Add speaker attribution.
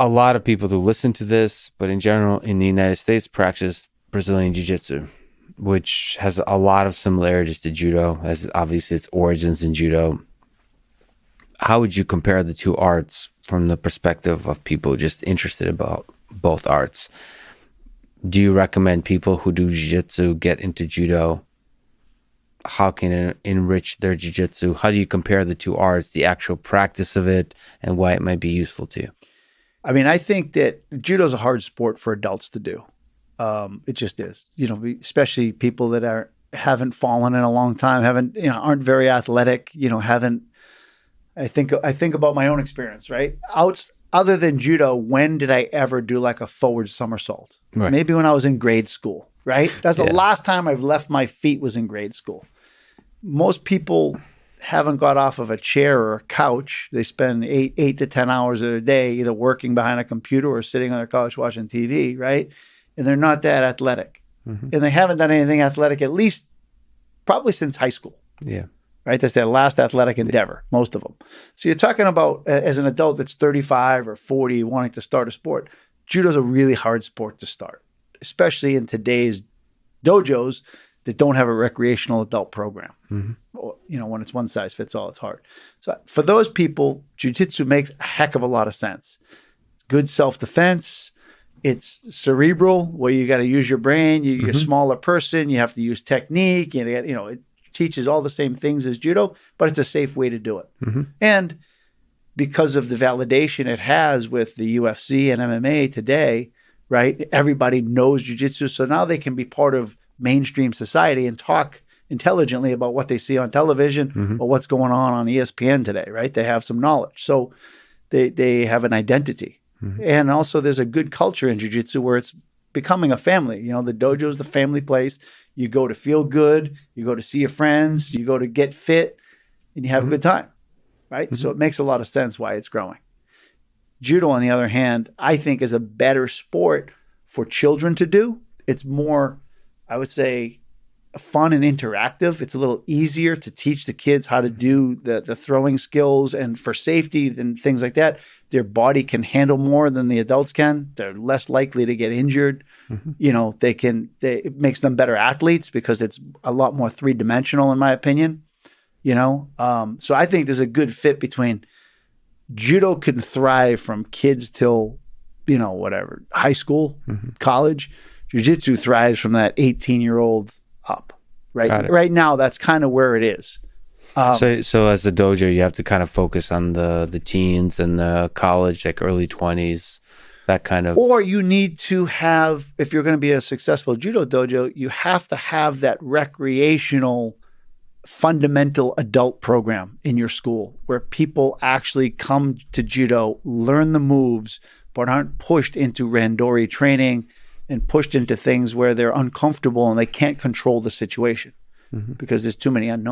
Speaker 1: a lot of people who listen to this, but in general in the United States practice Brazilian Jiu-Jitsu, which has a lot of similarities to judo, as obviously its origins in judo. How would you compare the two arts from the perspective of people just interested about both arts? Do you recommend people who do jiu-jitsu get into judo? How can it enrich their jiu-jitsu? How do you compare the two arts, the actual practice of it, and why it might be useful to you?
Speaker 2: I mean, I think that judo is a hard sport for adults to do. It just is, especially people that haven't fallen in a long time, aren't very athletic, I think about my own experience, right? Other than judo, when did I ever do like a forward somersault? Right. Maybe when I was in grade school, right? That's the last time I've left my feet was in grade school. Most people haven't got off of a chair or a couch. They spend 8 to 10 hours a day either working behind a computer or sitting on their couch watching TV, right? And they're not that athletic. Mm-hmm. And they haven't done anything athletic at least probably since high school.
Speaker 1: Yeah.
Speaker 2: Right? That's their last athletic endeavor, most of them. So you're talking about as an adult that's 35 or 40 wanting to start a sport. Judo is a really hard sport to start, especially in today's dojos that don't have a recreational adult program. Mm-hmm. Or, when it's one size fits all, it's hard. So for those people, jiu-jitsu makes a heck of a lot of sense. Good self-defense. It's cerebral, where you got to use your brain. You're a smaller person. You have to use technique. It teaches all the same things as judo, but it's a safe way to do it. Mm-hmm. And because of the validation it has with the UFC and MMA today, right? Everybody knows jiu-jitsu. So now they can be part of mainstream society and talk intelligently about what they see on television or what's going on ESPN today, right? They have some knowledge. So they have an identity. Mm-hmm. And also there's a good culture in jiu-jitsu where it's becoming a family. The dojo is the family place. You go to feel good. You go to see your friends. You go to get fit and you have a good time, right? Mm-hmm. So it makes a lot of sense why it's growing. Judo, on the other hand, I think is a better sport for children to do. It's more, I would say, fun and interactive. It's a little easier to teach the kids how to do the throwing skills, and for safety and things like that. Their body can handle more than the adults can. They're less likely to get injured. Mm-hmm. It makes them better athletes because it's a lot more three-dimensional, in my opinion. So I think there's a good fit between judo can thrive from kids till, high school, college. Jiu-jitsu thrives from that 18-year-old up. Right now, that's kind of where it is.
Speaker 1: So as a dojo, you have to kind of focus on the teens and the college, like early 20s, that kind of.
Speaker 2: Or you need to have, if you're going to be a successful judo dojo, you have to have that recreational, fundamental adult program in your school where people actually come to judo, learn the moves, but aren't pushed into randori training and pushed into things where they're uncomfortable and they can't control the situation because there's too many unknowns.